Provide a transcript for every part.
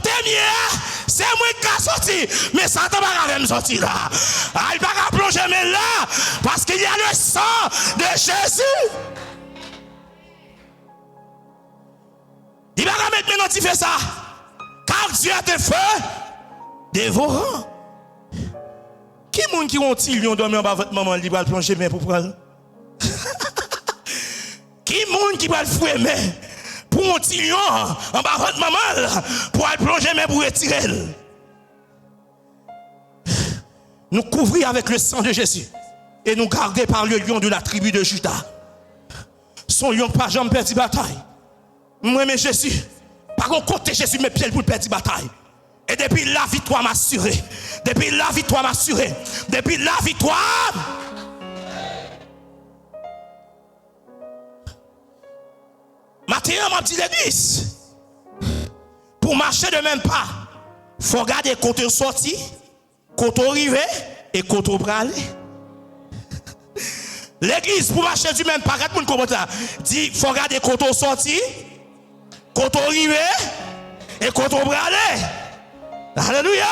Côté mieux, c'est moi qui a sorti. Mais Satan va me sortir là. Il va pas plonger mais là. Parce qu'il y a le sang de Jésus. Il va pas mettre maintenant tu fais ça. Car Dieu a des feux dévorants. Qui est-ce qui ont un lion dormi en bas votre maman, il va plonger mais pour prendre? Qui est-ce qui va le fouer mais pour un petit lion en bas votre maman pour aller plonger mais pour retirer? Nous couvrir avec le sang de Jésus et nous garder par le lion de la tribu de Juda. Son lion pas jamais perdu bataille. Moi mais Jésus, par contre côté Jésus mes pieds pour perdre bataille. Et depuis la victoire m'a assuré. Depuis la victoire m'a assuré. Depuis la victoire. Maintenant, m'a dit l'église. Pour marcher de même pas, il faut regarder côté sorti, côté arrivé et côté aller. L'église, pour marcher du même pas, dit il faut regarder côté sorti, côté arrivé et côté aller. Alléluia.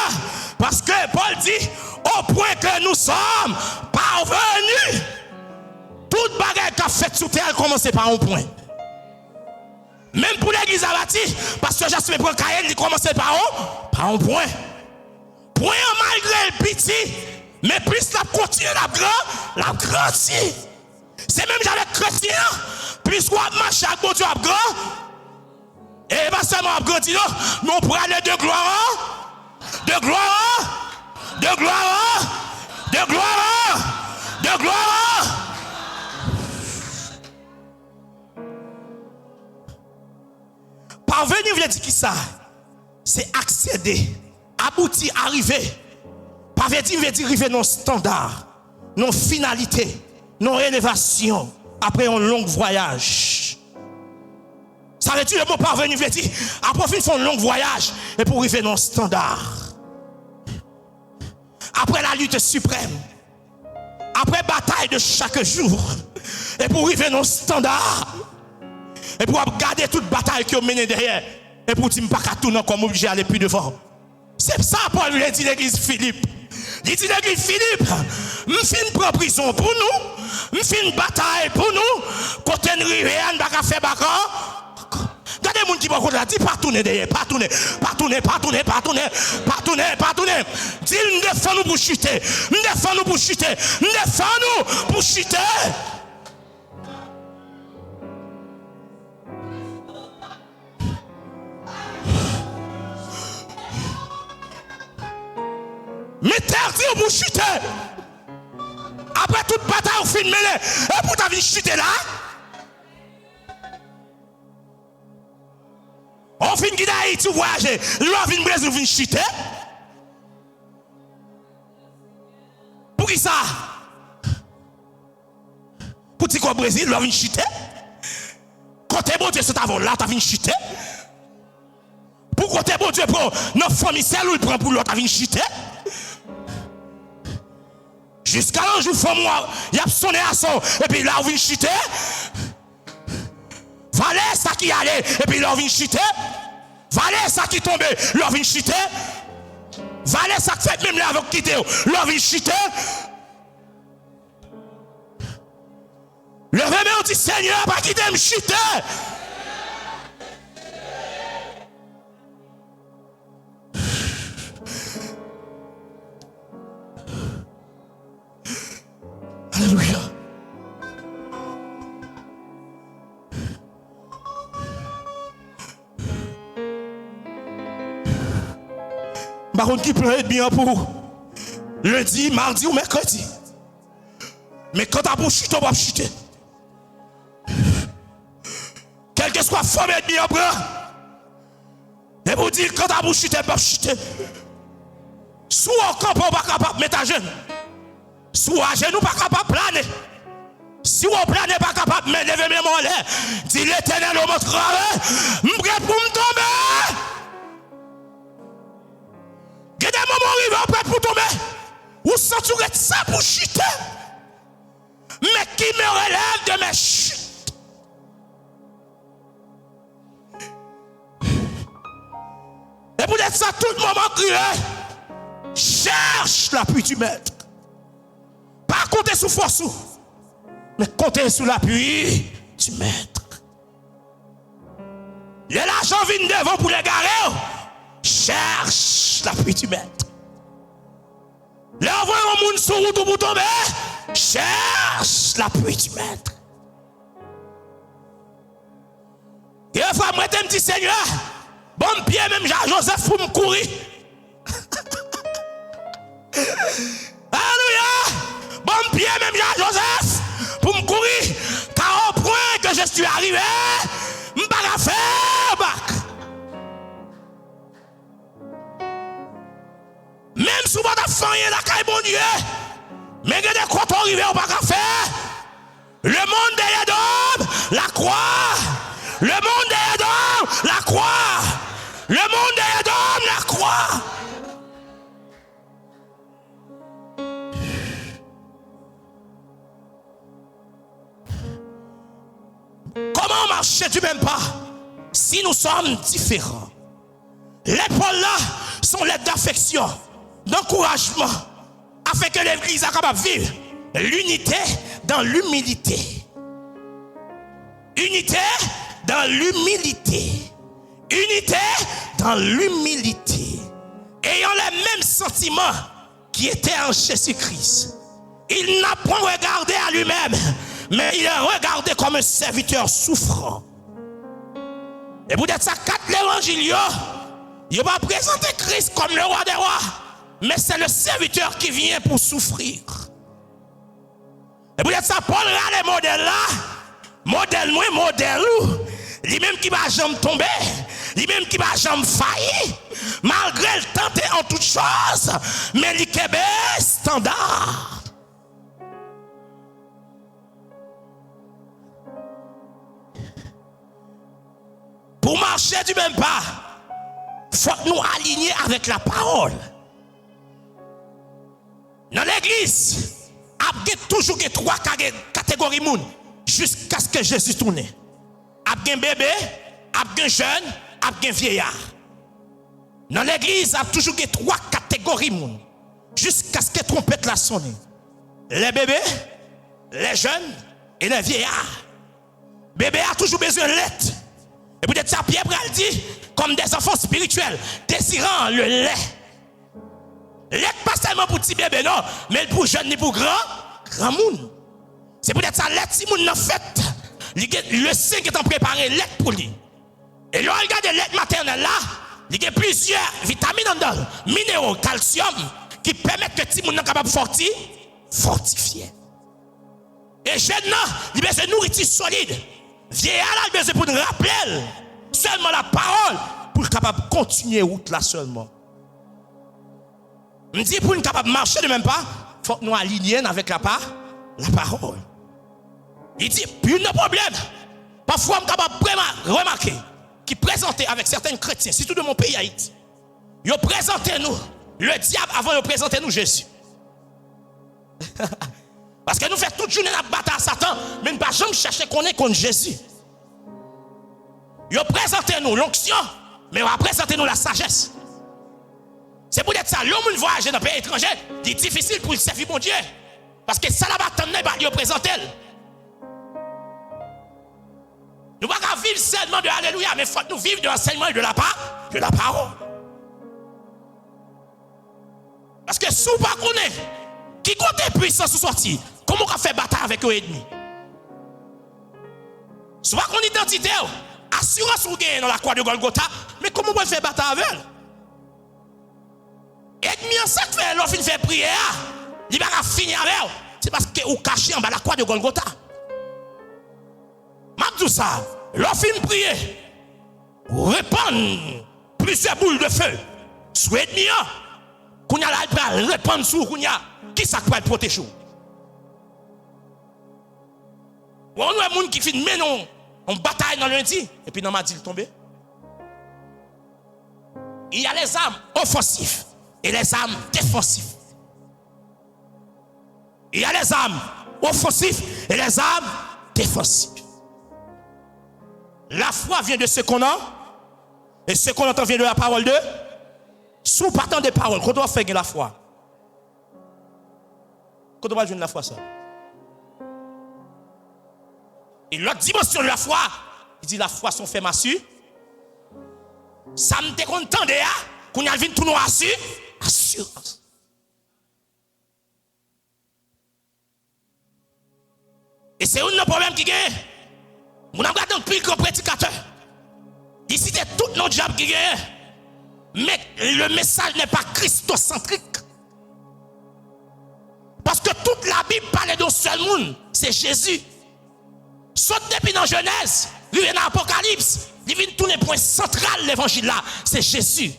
Parce que Paul dit, au point que nous sommes parvenus, toute bagarre qu'a fait sous terre commence par un point. Même pour l'église à bâti, parce que Jasper prend Kaël, il commence par un point. Point malgré le petit, mais plus la continue la grandit. C'est même avec chrétien, plus qu'on marche avec bon Dieu à grand. Et pas seulement à grandir, mais on pourra aller de gloire. De gloire, de gloire, de gloire, de gloire. Parvenir veut dire qui ça? C'est accéder, aboutir, arriver. Parvenir veut dire arriver dans standard, non finalité, non élévation après un long voyage. Ça veut dire le mot parvenir veut dire après ils font un long voyage et pour arriver dans le standard. Après la lutte suprême, après bataille de chaque jour, et pour arriver dans le standard, et pour garder toute bataille qui est menée derrière, et pour dire pas qu'à tout non comme obligé d'aller plus devant. C'est ça Paul lui dit l'église Philippe. Il dit l'église Philippe, nous fin prendre prison pour nous, nous fin bataille pour nous, côté de rivière, nous pas faire bagarre. Regardez les gens qui vont dire pas tourner derrière, pas tourner, pas tourner, pas tourner, pas tourner, pas tourner, pas tourner. Dis nous défendons pour chuter, nous défendons pour chuter, nous défendons pour chuter. M'interdit pour chuter. Après toute bataille, on finit mêlée. Et pour ta vie chuter là. On finit guider Haïti voyager. L'on vient Brésil, on vient chuter. Pour qui ça? Pour ti quoi Brésil, l'on vient chuter. Côté bon Dieu, c'est avant là, tu viens chuter. Pour côté bon Dieu, pour notre famille, c'est lui prend pour l'autre, tu viens chuter. Jusqu'à l'an jour, il y a sonné à son, et puis là, on vient chuter. Valait ça qui allait, et puis là, on vient chuter. Valait ça qui tombait, là, on vient chuter. Valait ça qui fait même là, avec quitter, là, on vient chuter. Le remède, on dit, Seigneur, pas quitter me chuter. Alléluia. Baron qui peut être bien pour lundi, mardi ou mercredi. Mais quand tu as pour chuter, tu vas chuter. Quel que soit la forme être bien pour. Et pour dire quand tu as pour chuter, tu vas chuter. Soit encore pas capable de mettre à genoux. Si à genoux pas capable de planer. Si on plane pas capable de lever mes mains en l'air, dis l'Éternel au montre prêt pour me tomber. Il y a des moments où il va prêt pour tomber. Ou sentirez ça pour chuter. Mais qui me relève de mes chutes? « 1 Et pour être ça, tout le moment crier. Cherche l'appui du maître. Pas compter sur force, mais compter sur l'appui du maître. Les l'argent vient devant pour les garer. Cherche l'appui du maître. Les envoyer un monde sur route pour tomber. Cherche l'appui du maître. Et une fois, moi, je me dis, Seigneur, bon pied, même Jean-Joseph, pour me courir. Alléluia. Bon pied, même Jean-Joseph, pour me courir. Car au point que je suis arrivé, je ne peux pas faire bac. Même si vous n'avez pas fait la caille, mon Dieu, mais que des comptes arrivés, on ne peut pas faire. Le monde derrière d'homme, la croix. Le monde derrière d'homme, la croix. Le monde derrière d'homme, la croix. Comment marcher du même pas si nous sommes différents? Les épaules là sont lettres d'affection, d'encouragement, afin que l'Église soit capable de vivre l'unité dans l'humilité. Unité dans l'humilité. Unité dans l'humilité. Ayant les mêmes sentiments qui étaient en Jésus-Christ. Il n'a point regardé à lui-même, mais il est regardé comme un serviteur souffrant. Et vous dites ça, 4 l'évangile, il va présenter Christ comme le roi des rois, mais c'est le serviteur qui vient pour souffrir. Et vous dites ça, Paul a les modèles là, modèle moi, modèle nous, lui-même qui va jamais tomber, lui-même qui va jamais faillir, malgré le tenter en toutes choses, mais il est standard. Pour marcher du même pas, il faut nous aligner avec la parole. Dans l'église, il y a toujours 3 catégories de monde jusqu'à ce que Jésus tourne. Il y a un bébé, il y a un jeune, il y a un vieillard. Dans l'église, il y a toujours 3 catégories de monde jusqu'à ce que la trompette la sonne. Les bébés, les jeunes et les vieillards. Le bébé a toujours besoin de lait. Et peut-être ça, Pierre Bral dit, comme des enfants spirituels, désirant le lait. Lait pas seulement pour petit bébé, non, mais pour jeune ni pour grand monde. C'est peut-être ça, lait, si moun n'a fait, le sein qui est en préparé, lait pour lui. Et là, regarde le lait maternel là, il y a plusieurs vitamines dedans, minéraux, calcium, qui permettent que petit moun n'a capable de fortifier. Et jeune, il a besoin de nourriture solide. Vieillard a besoin pour nous rappeler seulement la parole pour être capable de continuer route là seulement. Je dis pour nous capable de marcher de même pas, il faut que nous alignions avec la parole. Il dit, puis un problème. Parfois, je suis capable de remarquer qui présentait avec certains chrétiens, surtout de mon pays Haïti, ils présentaient nous le diable avant de présenter nous Jésus. Parce que nous faisons toute journée la bataille à Satan, mais nous ne pouvons jamais chercher qu'on est contre Jésus. Ils présentent nous l'onction, mais ils présentent nous la sagesse. C'est pour être ça, l'homme qui voyage dans un pays étranger, c'est difficile pour servir mon Dieu. Parce que ça la bataille, ils présentent. Nous ne pouvons pas vivre seulement de Alléluia, mais il faut que nous vivions de l'enseignement et de la parole. Parce que si vous ne connaissez pas, qui compte puissance ou sorti, comment on fait bataille avec eux ennemis? Soit qu'on identité, assurance ou gagne dans la croix de Golgotha, mais comment on fait bataille avec eux? Ennemi en ça fait, l'on finit faire prière, il va finir avec eux. C'est parce que vous cachez en bas la croix de Golgotha. Tout ça, l'on finit prier, répandre plusieurs boules de feu sous l'ennemi. Qu'on a là, répandre sous qu'on a. Qui ça peut protéger? On a des gens qui finissent, mais non, on bataille dans lundi, et puis dans ma il tombe. Il y a les armes offensives et les armes défensives. Il y a les armes offensives et les armes défensives. La foi vient de ce qu'on a, et ce qu'on entend vient de la parole de sous partant des paroles, quand on fait la foi. Quand on va jouer la foi, ça. Et l'autre dimension de la foi, il dit la foi sont fait massue. Ça me décontent de qu'on y a vu tout nous assurance. Et c'est un problème qui gagne. Nous avons regardé un pile comme prédicateur. Ici, c'est tout notre job qui gagne. Mais le message n'est pas christocentrique. Parce que toute la Bible parle d'un seul monde, c'est Jésus. Saute depuis dans Genèse, il vient dans l'Apocalypse, il vient tous les points centraux de l'évangile là, c'est Jésus.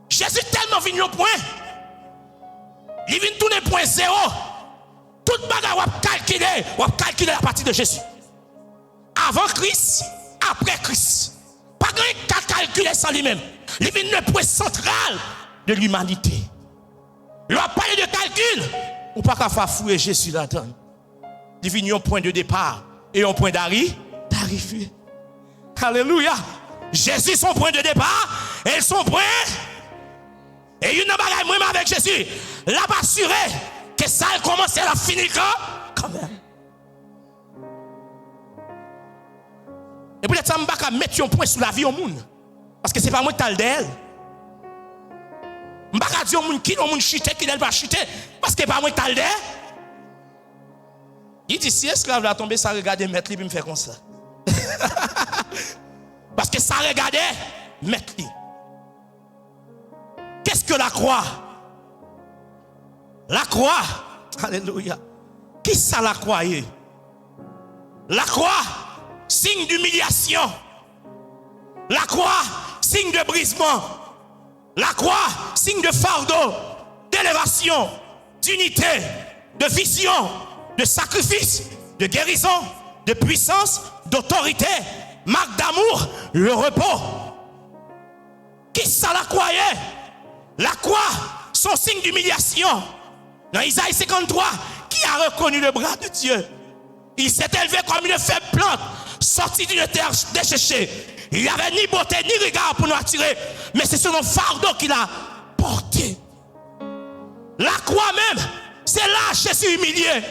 Jésus tellement venu au point, il vient tous les points zéro. Toute bagarre, on va calculer à partir de Jésus. Avant Christ, après Christ. Pas qu'à calculer sans lui-même. Il vient le point central de l'humanité. Il va parler de calcul, ou pas qu'à faire fouiller Jésus là-dedans. Il vient un point de départ et un point d'arrivée. Alléluia. Jésus son point de départ et son point. Et une bagaille moi avec Jésus. L'a pas assuré que ça a commencé à la finir quand même. Et peut-être ça m'a mettre un point sur la vie au monde. Parce que c'est pas moi qui t'ai d'elle. Je ne vais pas dire au monde qui est chité, qui ne va chiter. Parce que c'est pas moi qui t'ai d'elle. Il dit si esclave va tomber, ça regarde mettre lui, puis me fait comme ça. Parce que ça regarde mettre lui. Qu'est-ce que la croix? La croix, alléluia. Qui ça la croix? La croix, signe d'humiliation. La croix, signe de brisement. La croix, signe de fardeau, d'élévation, d'unité, de vision, de sacrifice, de guérison, de puissance, d'autorité, marque d'amour, le repos. Qui ça la croyait? La croix, son signe d'humiliation. Dans Isaïe 53, qui a reconnu le bras de Dieu? Il s'est élevé comme une faible plante, sorti d'une terre desséchée. Il n'y avait ni beauté ni regard pour nous attirer, mais c'est son fardeau qu'il a porté. La croix même, c'est là Jésus humilié.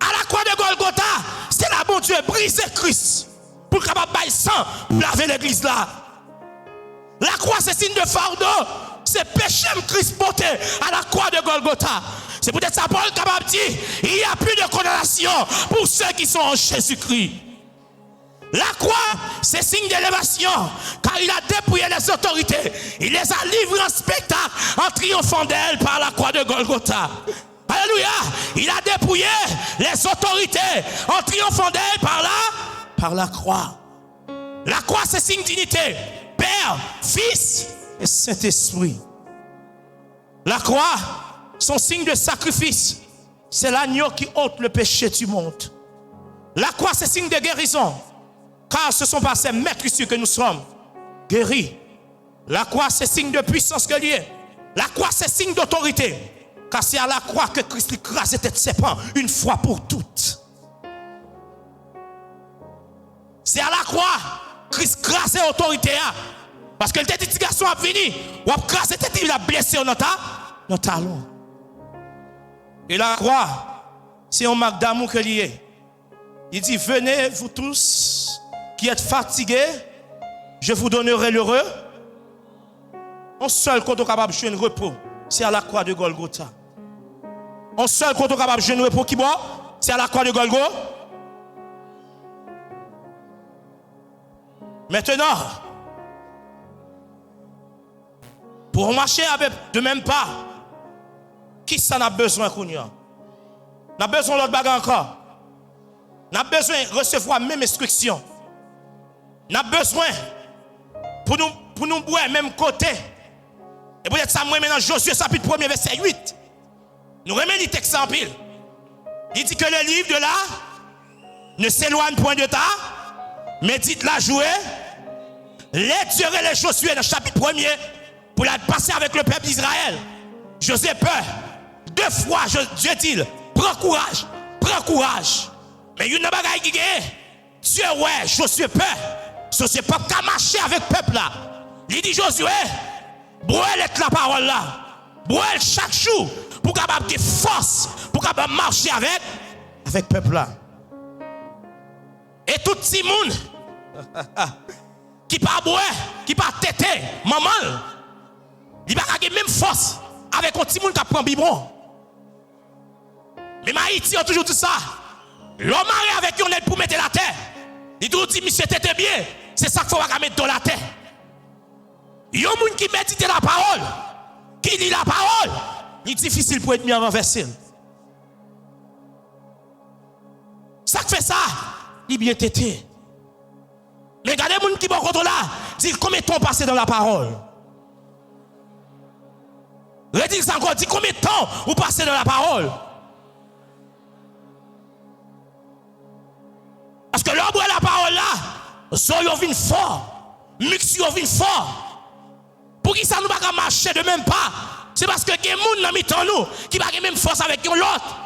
À la croix de Golgotha, c'est là bon Dieu brisé Christ pour capable bailler sang pour laver l'église là. La croix c'est signe de fardeau, c'est péché Christ porté à la croix de Golgotha. C'est peut-être ça Paul capable de dire, il n'y a plus de condamnation pour ceux qui sont en Jésus-Christ. La croix, c'est signe d'élévation, car il a dépouillé les autorités. Il les a livrés en spectacle en triomphant d'elles par la croix de Golgotha. Alléluia. Il a dépouillé les autorités en triomphant d'elles par la croix. La croix, c'est signe d'unité. Père, Fils et Saint-Esprit. La croix, son signe de sacrifice. C'est l'agneau qui ôte le péché du monde. La croix, c'est signe de guérison. Car ce sont par ces maîtres ici que nous sommes guéris. La croix, c'est signe de puissance que lié. La croix, c'est signe d'autorité. Car c'est à la croix que Christ écrase tête serpent une fois pour toutes. C'est à la croix que Christ écrase l'autorité. Parce que le petit garçon a fini. Ou a écrasé tête, il a blessé notre talon. Et la croix, c'est un marque d'amour que lié. Il dit, venez vous tous qui êtes fatigués, je vous donnerai le repos. Un seul côté capable de jouer un repos, c'est à la croix de Golgotha. Un seul côté capable de jouer un repos qui boit, c'est à la croix de Golgotha. Maintenant, pour marcher avec de même pas, qui ça n'a besoin qu'on y a? N'a besoin d'autre bagarre encore. N'a besoin de recevoir même instruction. N'a besoin pour nous boire même côté. Et peut-être ça moi maintenant Josué chapitre 1 verset 8. Nous remettons les textes en pile. Il dit que le livre de là ne s'éloigne point de ta, mais dites-la jouer. Les Dieu et les Josué dans le chapitre 1 pour la passer avec le peuple d'Israël. Josué peur. 2 fois Dieu dit, prends courage, prends courage. Mais il y a une bagaille qui est Dieu ouais, Josué peur. Josué pas qu'à marcher avec le peuple là. Il dit Josué, brûle la parole là. Brûle chaque jour pour capable de force, pour capable marcher avec peuple là. Et tout petit monde qui pas boire, qui pas tété, maman, il va pas même force avec un petit monde qui prend biberon. Mais Haïti a toujours dit ça. L'homme marié avec une aide pour mettre la terre. Il toujours dit monsieur t'étais bien, c'est ça qu'il faut mettre dans la terre. Il y a un monde qui médite la parole, qui lit la parole, il est difficile pour être mis en renversé. Ça qui fait ça, il est bien tété. Mais regardez les gens qui sont contre là, dit combien de temps passé dans la parole. Redis ça encore, dit combien de temps vous passez dans la parole. Parce que l'homme la parole là, soyons vin fort, mixio vin fort. Pour qui ça nous pas marcher de même pas? C'est parce que il y a des gens qui dans nous qui pas même force avec l'autre.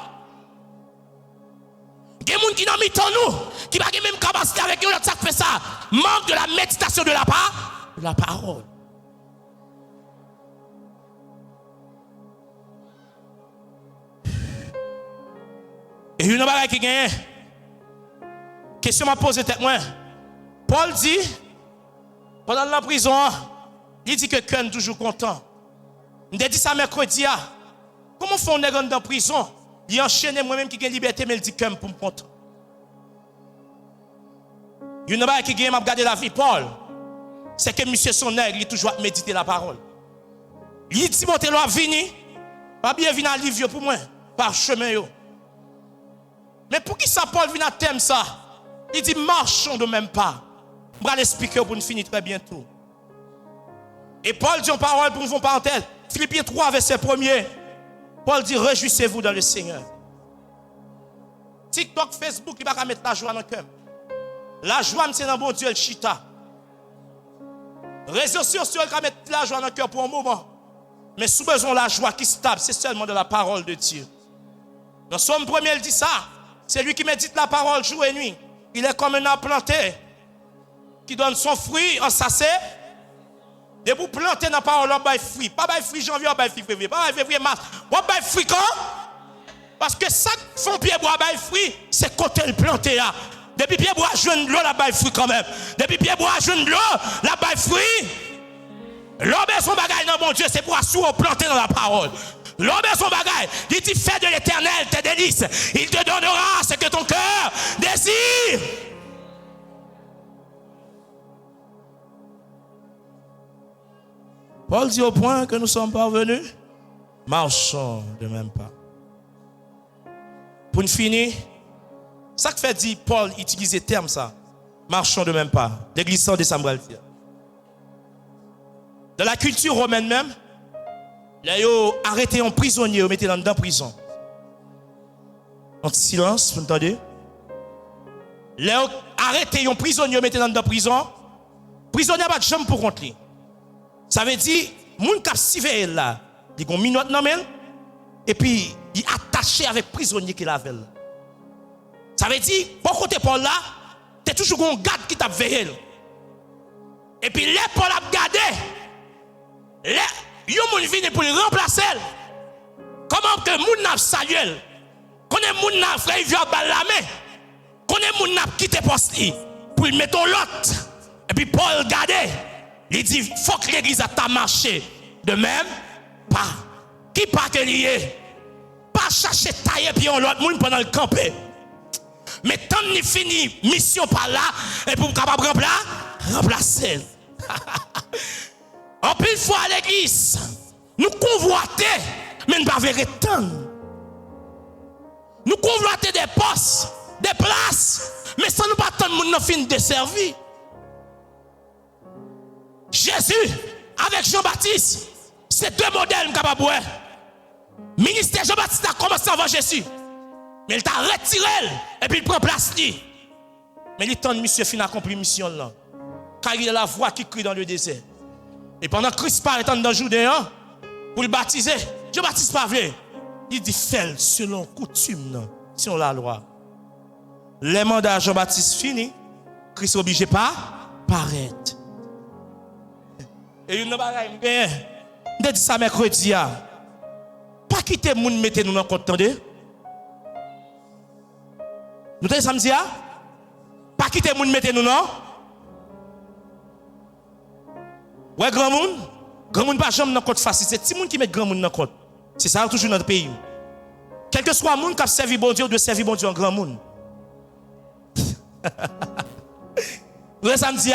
Il y a des gens qui dans nous qui pas même capacité avec l'autre. Ça fait ça. Manque de la méditation de la parole. Et une chose qui gagne. Question m'a posé tête moi. Paul dit pendant la prison, il dit que Ken toujours content. Il a dit ça mercredi. Comment font les gens dans la prison? Il enchaîne moi-même qui gagne liberté, mais il dit Ken pour me content. Il y a une chose qui gagne m'a regardé la vie Paul. C'est que monsieur son nègre, il toujours méditer la parole. Il dit Timothée l'a vini, pas bien venir à livre pour moi par chemin yo. Mais pour qui ça Paul vient à thème ça? Il dit marchons de même pas. Je vais l'expliquer pour nous finir très bientôt. Et Paul dit en parole pour nous faire parenthèse. Philippiens 3 verset 1er. Paul dit réjouissez-vous dans le Seigneur. TikTok, Facebook, il va pas mettre la joie dans le cœur. La joie c'est dans bon Dieu le chita. Réseaux sociaux il va mettre la joie dans le cœur pour un moment. Mais sous besoin la joie qui stable, c'est seulement de la parole de Dieu. Dans Somme 1er, il dit ça. C'est lui qui médite la parole jour et nuit. Il est comme un arbre planté qui donne son fruit en sachet. Et vous plantez dans la parole, on va fruit. Pas de fruit janvier, on va fruit février. Pas de février, mars. On va fruit quand? Parce que ça, son pied bois, on fruit, c'est côté le planté là. Depuis pied bois, jeune l'eau, la baille fruit quand même. Depuis pied bois, jeune l'eau, la baille fruit. L'homme est son bagage dans mon Dieu, c'est pour assurer planter dans la parole. L'homme est son bagage. Il dit fais de l'Éternel tes délices. Il te donnera ce que ton cœur désire. Paul dit au point que nous sommes parvenus, marchons de même pas. Pour nous finir, ça que fait dit Paul utiliser le terme ça, marchons de même pas. L'église sans décembre. Dans la culture romaine même, là, ils arrêté un prisonnier, ils mettaient dans la prison. En silence, vous entendez? Là, arrêté un prisonnier, ils mettaient dans la prison. Prisonnier n'a pas de jambe pour contre lui. Ça veut dire, moun k'ap sivé là, il a une minute dans men, et puis il attaché avec prisonnier qu'il avait. Ça veut dire, pour côté Paul là, t'es toujours un garde qui t'a veillé. Et puis les Paul a gardé, les yon moun vini pour le remplacer. Comment que moun n'a salué? Connaît moun n'a frère il vient bal la main. Connaît moun n'a quitté poste pour le mettre l'autre. Et puis Paul gardé. Il dit, il faut que l'église a ta marché. De même, pas. Qui pas te lié? Pas chercher tailler puis on l'autre monde pendant le camper. Mais tant qu'il fini, mission par là, et pour capable remplacer. En plus, fois à l'église, nous convoiter, mais nous ne pas verrer tant. Nous convoiter des postes, des places, mais sans nous pas tant de monde fin de servir. Jésus, avec Jean-Baptiste, c'est deux modèles capables. Ministère Jean-Baptiste a commencé avant Jésus. Mais il t'a retiré et puis il prend place. Mais il temps de monsieur fin accompli mission là. Car il y a la voix qui crie dans le désert. Et pendant que Christ part étant dans le Judéen, pour le baptiser, Jean-Baptiste pas vrai. Il dit fais selon coutume, selon la loi. Les mandats de Jean-Baptiste fini, Christ est obligé pas paraître. Et une bagaille, je dis ça mercredi. Pas quitter moun mettez nous dans compte, attendez. Nous t'avons samedi pas quitter moun mettez nous non. Ouais grand moun pas jamais dans compte facile, c'est petit moun qui met grand moun dans compte. C'est ça toujours dans notre pays. Quel que soit moun qui a servi bon Dieu, de servir bon Dieu en grand moun. Vous avez samedi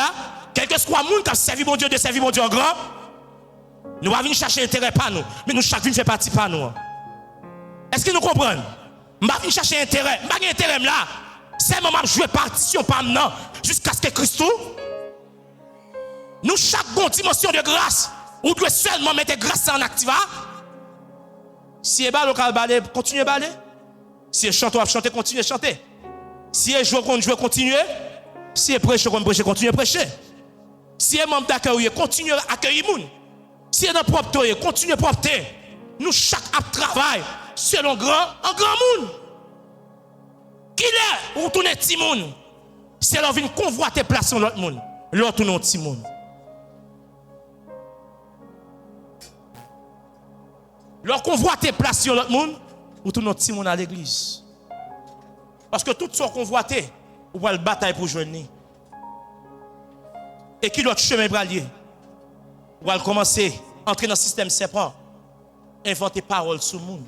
quel que soit moun qui a servi bon Dieu, de servir bon Dieu en grand. Nous va venir chercher intérêt pas nous, mais nous chaque vie fait partie pas nous. Est-ce que nous comprenons? Je vais venir chercher intérêt, je vais intérêt là. C'est moment de jouer partition pas maintenant jusqu'à ce que Christ nous chaque bonne dimension de grâce, ou doit seulement mettre grâce en activa. Si est bal local balé, continuez balé. Si est chanteur chanter, continuez chanter. Si est joueur contre jouer, continuez. Si est prêcher comme prêcher, continuez prêcher. Si est membre d'accueil, continuez à accueillir moun. Si est dans propre, continuez propre. Nous chaque travail selon un grand monde. Qui est ou tourner petit monde? C'est leur vient convoiter place sur l'autre monde. L'autre non petit monde. Leur convoiter place sur l'autre monde ou tout notre petit monde à l'église. Parce que tout ce convoité, ou va le bataille pour joindre. Et qui l'autre chemin bralier? Ou va commencer à entrer dans le système serpent, inventer parole sur le monde.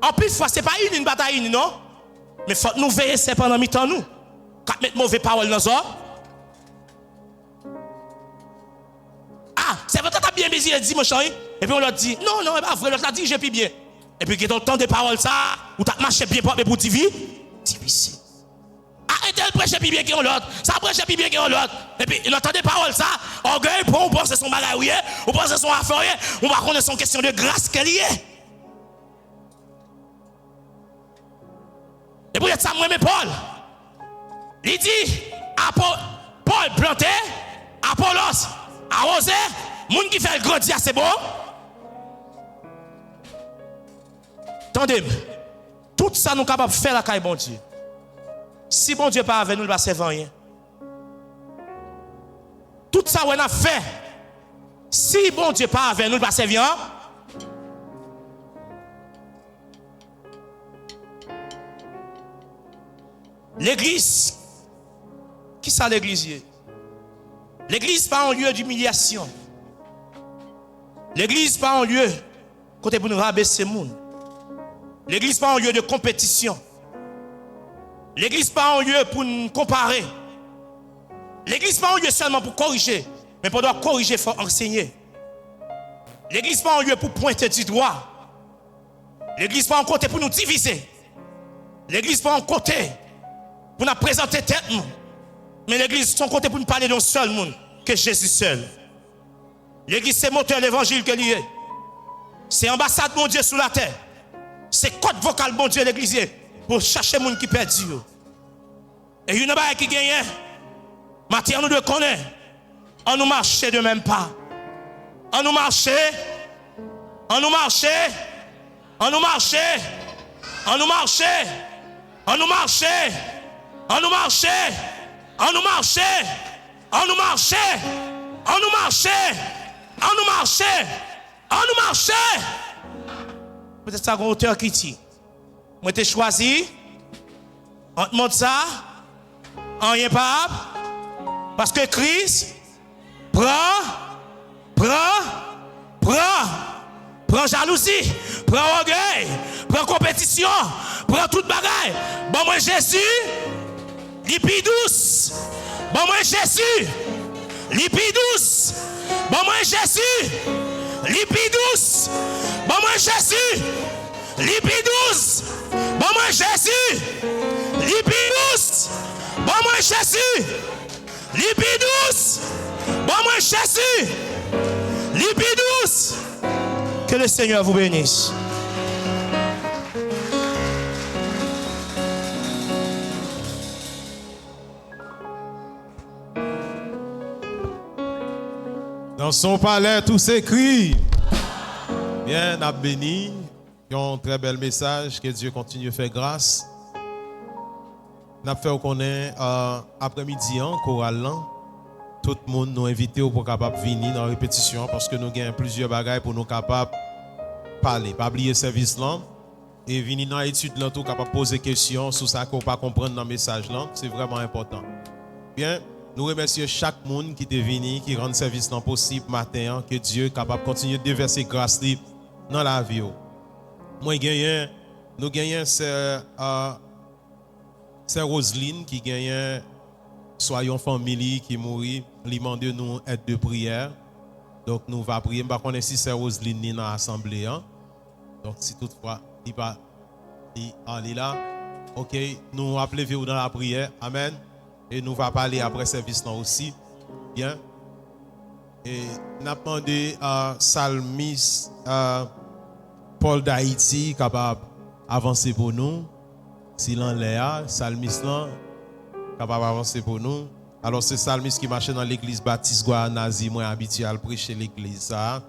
En plus, ce n'est pas une bataille, non? Mais il faut nous veiller serpent dans mi-temps nous. Quand mettre mauvaise parole dans ça. Ah, c'est vrai que tu as bien baisé dit, mon chéri. Et puis on leur dit, non, non, pas vrai, l'autre l'a dit, j'ai plus bien. Et puis quand on entend des paroles ça, ou tu as marché bien pour diviser. Diviser. Ah, et tel prêche plus bien qu'on l'autre. Ça prêche plus bien qu'on l'autre. Et puis il entend des paroles ça, orgueil, pour on pense que son bagage, on pense que son affaire, on va connaître son question de grâce qu'elle y est. Et puis ça, moi, mais Paul, il dit, Paul planté, Apollos arrosé, moun qui fait grandir, c'est bon. Attendez, tout ça nous sommes capables de faire la caille bon Dieu. Si bon Dieu pas avec nous, il ne va servir rien. Tout ça on a fait. Si bon Dieu pas avec nous, il va servir rien. L'église, qui ça l'église? L'église pas un lieu d'humiliation. L'église pas un lieu côté pour nous rabaisser les gens. L'église pas un lieu de compétition. L'église pas un lieu pour nous comparer. L'église pas un lieu seulement pour corriger, mais pour corriger, il faut enseigner. L'église pas un lieu pour pointer du doigt. L'église pas un côté pour nous diviser. L'église pas un côté pour nous présenter tête. Mais l'église, son côté pour nous parler d'un seul monde, que Jésus seul. L'église, c'est moteur l'évangile que lié. C'est ambassade mon Dieu sur la terre. C'est code vocal mon Dieu l'église pour chercher les gens qui perdent. Et il y a une chose qui gagne. Maintenant, nous devons connaître. On nous marche de même pas. On nous marche. On nous marche. On nous marche. On nous marche. On nous marche. On nous marche. On nous marche. On nous marche. On nous marche. On nous marche. On nous marche. Peut-être ça, un auteur qui dit. Moi, j'ai choisi. On te montre ça. En rien pas. Parce que Christ prend jalousie, prend orgueil, prend compétition, prend toute bagaille. Bon, moi, Jésus, lipi douce. Bon, moi, Jésus, lipi douce. Bon, moi, Jésus, lipi douce. Bon, moi, Jésus, lipi douce. Bon, moi, Jésus, lipi douce. Bon, moi, Jésus, lipi douce. Bon, moi, Jésus, lipi douce. Que le Seigneur vous bénisse. Dans son palais, tout s'écrit. Bien, n'a béni. Un très bel message. Que Dieu continue de faire grâce. N'a fait qu'on est après-midi en choral. tout le monde nous invite pour capable venir dans la répétition parce que nous avons plusieurs bagages pour nous capables parler. Pas oublier service là et venir dans l'étude là tout capable poser des questions sur ça qu'on pas comprendre dans le message là, c'est vraiment important. Bien, nous remercions chaque monde qui est venu, qui rend service là possible matin, que Dieu est capable de continuer de déverser grâce libre dans la vie. Moi nous gagnons c'est Roseline qui gagne soyons famille qui mourit, lui demande nous aide de prière. Donc nous va prier, par contre si c'est Roseline dans l'assemblée hein. Donc si toutefois il pas il là, OK, nous appelons dans la prière. Amen. Et nous va parler après service là aussi. Bien. Et nous avons demandé à Salmis Paul d'Haïti capable avancer pour nous. Si l'en l'air, Salmis là capable avancer pour nous. Alors c'est Salmis qui marche dans l'église Baptiste Guanazi, moi habitué à prêcher l'église ça.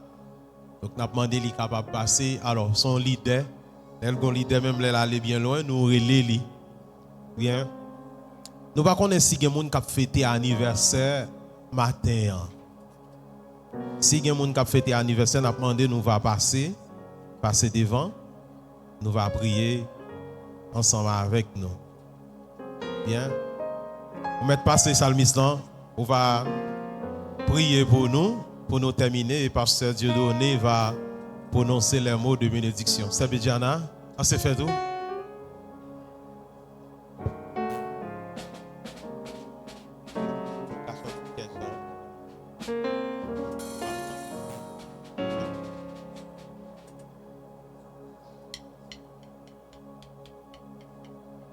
Donc nous avons demandé lui capable passer. Alors son leader, elle gon leader même là aller bien loin, nous relais lui. Bien. Nous pas connaître si quelqu'un qui a fêté anniversaire matin. Si quelqu'un qui a fêté anniversaire, nous avons demandé nous va passer devant. Nous va prier ensemble avec nous. Bien. On va passer Salmis là, on va prier pour nous terminer et pasteur Dieudonné va prononcer les mots de bénédiction. C'est Bédiana, c'est fait tout.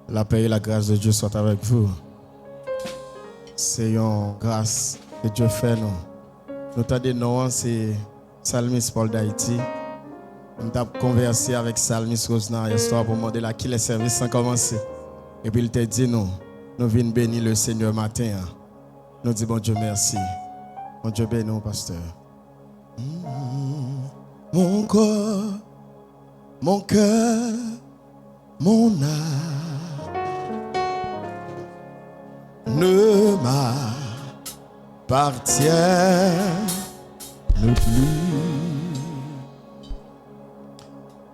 La paix et la grâce de Dieu soient avec vous. C'est une grâce que Dieu fait nous. Nous t'avons nom, c'est Salmis Paul d'Haïti. Nous avons conversé avec Salmis Rosna histoire pour demander là qui les services sans commencer. Et puis il t'a dit nous venons bénir le Seigneur matin. Nous disons bon Dieu merci. Bon Dieu bénis nous, pasteur. Mon corps, mon cœur, mon âme ne m'appartiennent plus.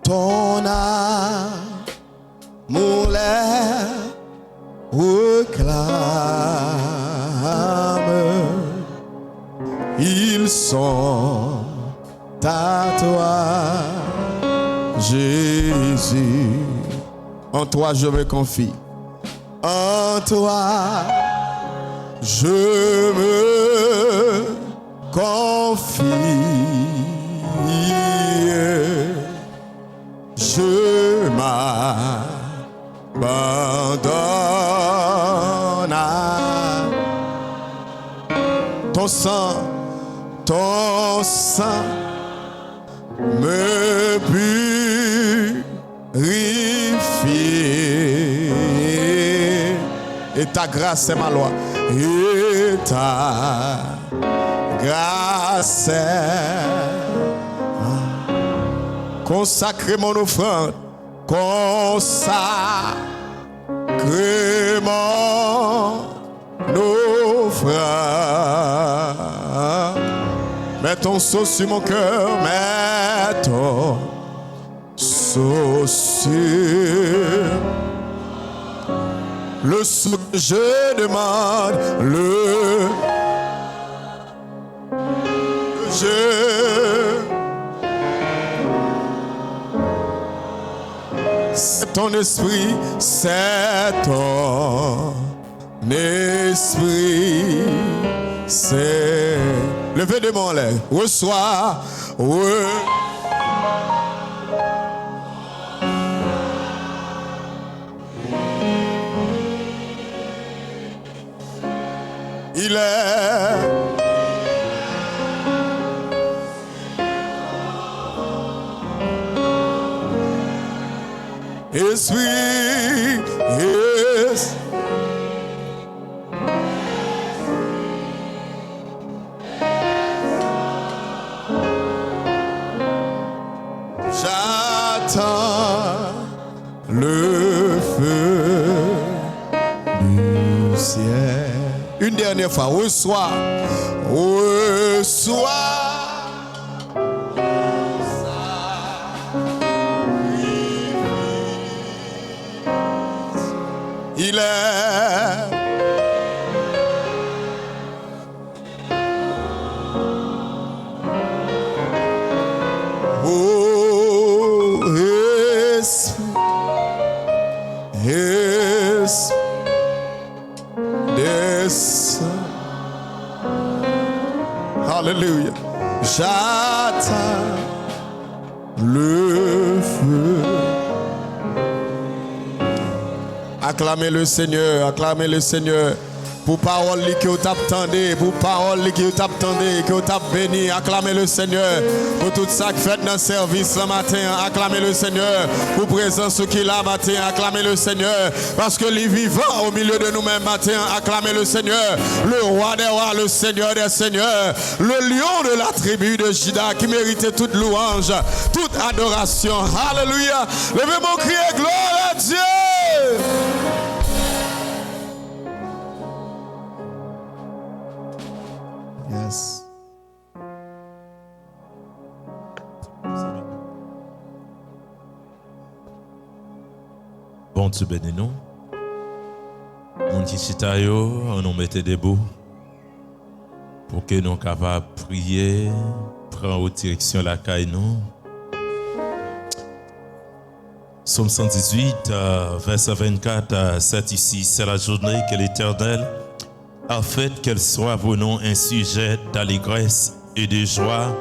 Ton amour les réclame. Ils sont à toi, Jésus. En toi je me confie. En toi, je me confie. Je m'abandonne à ton sang me purifie. Et ta grâce est ma loi. Et ta grâce est consacrez mon offrande. Consacrez mon offrande. Mets ton sceau sur mon cœur. Mets ton sceau sur le sceau que je demande, c'est ton esprit, c'est ton esprit, c'est levez de mon lait, reçois, il est esprit, j'attends le feu du ciel. Une dernière. dernière fois. Reçois. Reçois. Il est. Oh, descend. Alléluia. J'attends le feu. Acclamez le Seigneur, acclamez le Seigneur. Pour parole que vous t'attendez, pour parole que vous t'attendez, que vous t'avez béni, acclamez le Seigneur. Pour tout ça que fait dans le service ce matin, acclamez le Seigneur. Pour présence qui est là matin, acclamez le Seigneur. Parce que les vivants au milieu de nous-mêmes matin, acclamez le Seigneur. Le roi des rois, le Seigneur des seigneurs, le lion de la tribu de Juda qui méritait toute louange, toute adoration. Alléluia. Levez mon cri et gloire à Dieu. Yes. Bon Dieu bénis nous. On dit chitayo, on nous mette debout pour que nous capables de prier, prendre aux direction la caille nous. Psaume 118, verset 24, 7 ici, c'est la journée que l'Éternel a fait, qu'elle soit pour nous un sujet d'allégresse et de joie.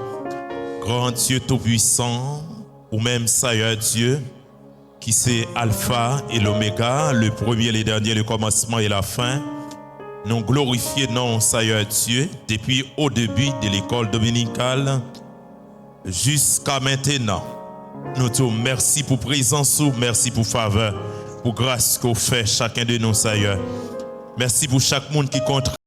Grand Dieu Tout-Puissant, ou même Seigneur Dieu, qui c'est Alpha et l'Oméga, le premier, le dernier, le commencement et la fin. Nous glorifions non Seigneur Dieu depuis au début de l'école dominicale jusqu'à maintenant. Nous te remercions merci pour présence, merci pour faveur, pour grâce qu'on fait chacun de nous, Seigneur. Merci pour chaque monde qui compte.